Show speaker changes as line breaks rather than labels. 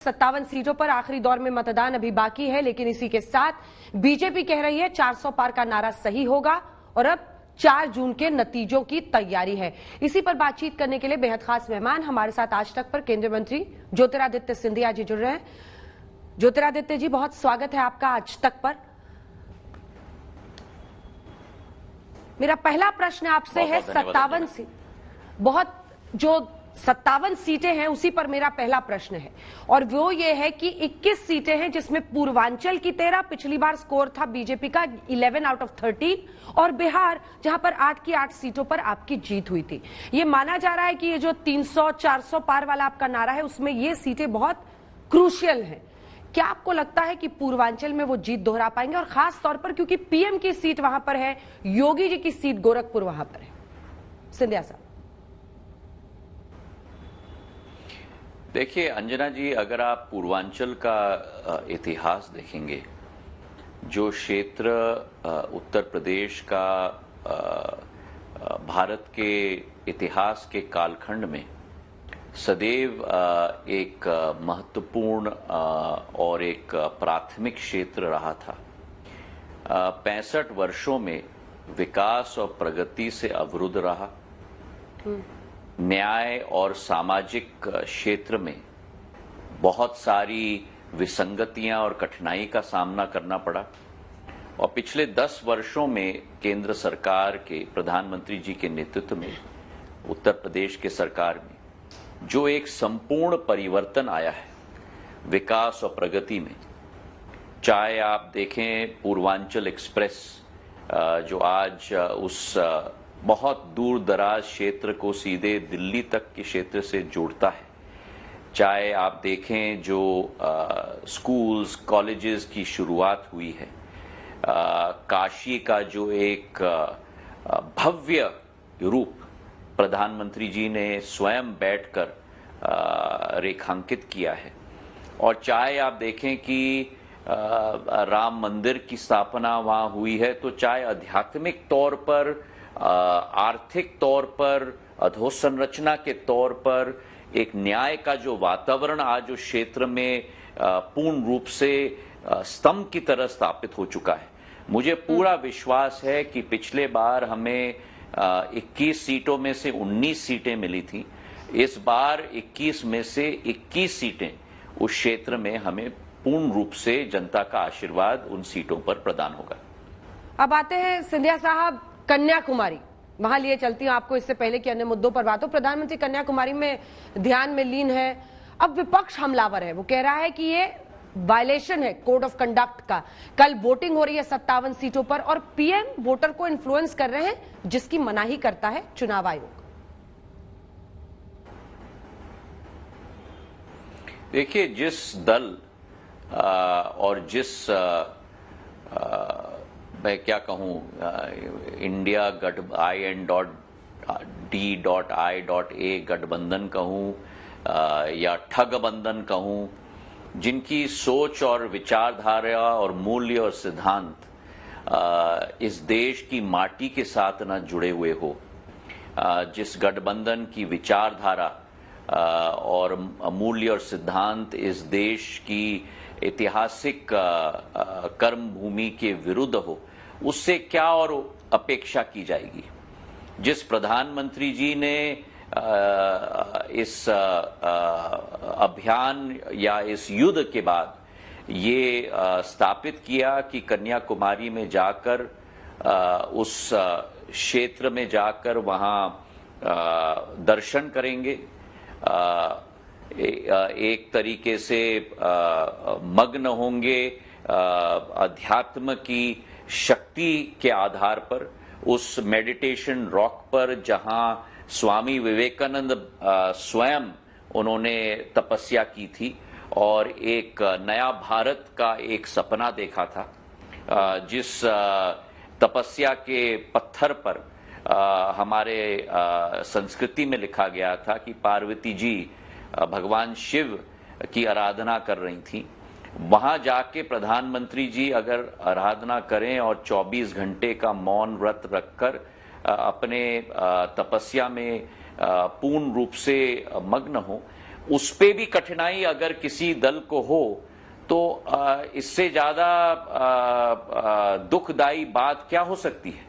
57 सीटों पर आखिरी दौर में मतदान अभी बाकी है, लेकिन इसी के साथ बीजेपी कह रही है 400 पार का नारा सही होगा और अब 4 जून के नतीजों की तैयारी है। इसी पर बातचीत करने के लिए बेहद खास मेहमान हमारे साथ आज तक पर केंद्रीय मंत्री ज्योतिरादित्य सिंधिया जी जुड़ रहे हैं। ज्योतिरादित्य जी, बहुत स्वागत है आपका आज तक पर। मेरा पहला प्रश्न आपसे है 57 सीटें हैं, उसी पर मेरा पहला प्रश्न है और वो ये है कि 21 सीटें हैं जिसमें पूर्वांचल की 13, पिछली बार स्कोर था बीजेपी का 11 आउट ऑफ 13 और बिहार जहां पर 8 की 8 सीटों पर आपकी जीत हुई थी। ये माना जा रहा है कि ये जो 300-400 पार वाला आपका नारा है उसमें ये सीटें बहुत क्रूशियल हैं। क्या आपको लगता है कि पूर्वांचल में वो जीत दोहरा पाएंगे, और खास तौर पर क्योंकि पीएम की सीट वहां पर है, योगी जी की सीट गोरखपुर वहां पर है? सिंधिया साहब।
देखिए अंजना जी, अगर आप पूर्वांचल का इतिहास देखेंगे, जो क्षेत्र उत्तर प्रदेश का भारत के इतिहास के कालखंड में सदैव एक महत्वपूर्ण और एक प्राथमिक क्षेत्र रहा था। 65 वर्षों में विकास और प्रगति से अवरुद्ध रहा। न्याय और सामाजिक क्षेत्र में बहुत सारी विसंगतियां और कठिनाई का सामना करना पड़ा और पिछले 10 वर्षों में केंद्र सरकार के प्रधानमंत्री जी के नेतृत्व में उत्तर प्रदेश के सरकार में जो एक संपूर्ण परिवर्तन आया है विकास और प्रगति में। चाहे आप देखें पूर्वांचल एक्सप्रेस जो आज उस बहुत दूर दराज क्षेत्र को सीधे दिल्ली तक के क्षेत्र से जोड़ता है, चाहे आप देखें जो स्कूल्स कॉलेजेस की शुरुआत हुई है, काशी का जो एक भव्य रूप प्रधानमंत्री जी ने स्वयं बैठकर रेखांकित किया है, और चाहे आप देखें कि राम मंदिर की स्थापना वहां हुई है, तो चाहे आध्यात्मिक तौर पर, आर्थिक तौर पर, अधोसंरचना के तौर पर एक न्याय का जो वातावरण आज उस क्षेत्र में पूर्ण रूप से स्तंभ की तरह स्थापित हो चुका है। मुझे पूरा विश्वास है कि पिछले बार हमें 21 सीटों में से 19 सीटें मिली थी, इस बार 21 में से 21 सीटें उस क्षेत्र में हमें पूर्ण रूप से जनता का आशीर्वाद उन सीटों पर प्रदान होगा।
अब आते हैं सिंधिया साहब कन्याकुमारी, वहां लिए चलती हूं आपको इससे पहले कि अन्य मुद्दों पर बात हो। प्रधानमंत्री कन्याकुमारी में ध्यान में लीन है। अब विपक्ष हमलावर है, वो कह रहा है कि ये वायलेशन है कोड ऑफ कंडक्ट का। कल वोटिंग हो रही है 57 सीटों पर और पीएम वोटर को इन्फ्लुएंस कर रहे हैं, जिसकी मनाही करता है चुनाव आयोग।
देखिए, जिस दल और जिस मैं क्या कहूं, इंडिया IN.I.A गठबंधन कहूं या ठगबंधन कहूं, जिनकी सोच और विचारधारा और मूल्य और सिद्धांत इस देश की माटी के साथ न जुड़े हुए हो, जिस गठबंधन की विचारधारा और मूल्य और सिद्धांत इस देश की ऐतिहासिक कर्म भूमि के विरुद्ध हो, उससे क्या और अपेक्षा की जाएगी। जिस प्रधानमंत्री जी ने इस अभियान या इस युद्ध के बाद ये स्थापित किया कि कन्याकुमारी में जाकर उस क्षेत्र में जाकर वहां दर्शन करेंगे, एक तरीके से मग्न होंगे अध्यात्म की शक्ति के आधार पर उस मेडिटेशन रॉक पर जहां स्वामी विवेकानंद स्वयं उन्होंने तपस्या की थी और एक नया भारत का एक सपना देखा था, जिस तपस्या के पत्थर पर हमारे संस्कृति में लिखा गया था कि पार्वती जी भगवान शिव की आराधना कर रही थी। वहां जाके प्रधानमंत्री जी अगर आराधना करें और 24 घंटे का मौन व्रत रखकर अपने तपस्या में पूर्ण रूप से मग्न हो, उस पे भी कठिनाई अगर किसी दल को हो तो इससे ज्यादा दुखदायी बात क्या हो सकती है।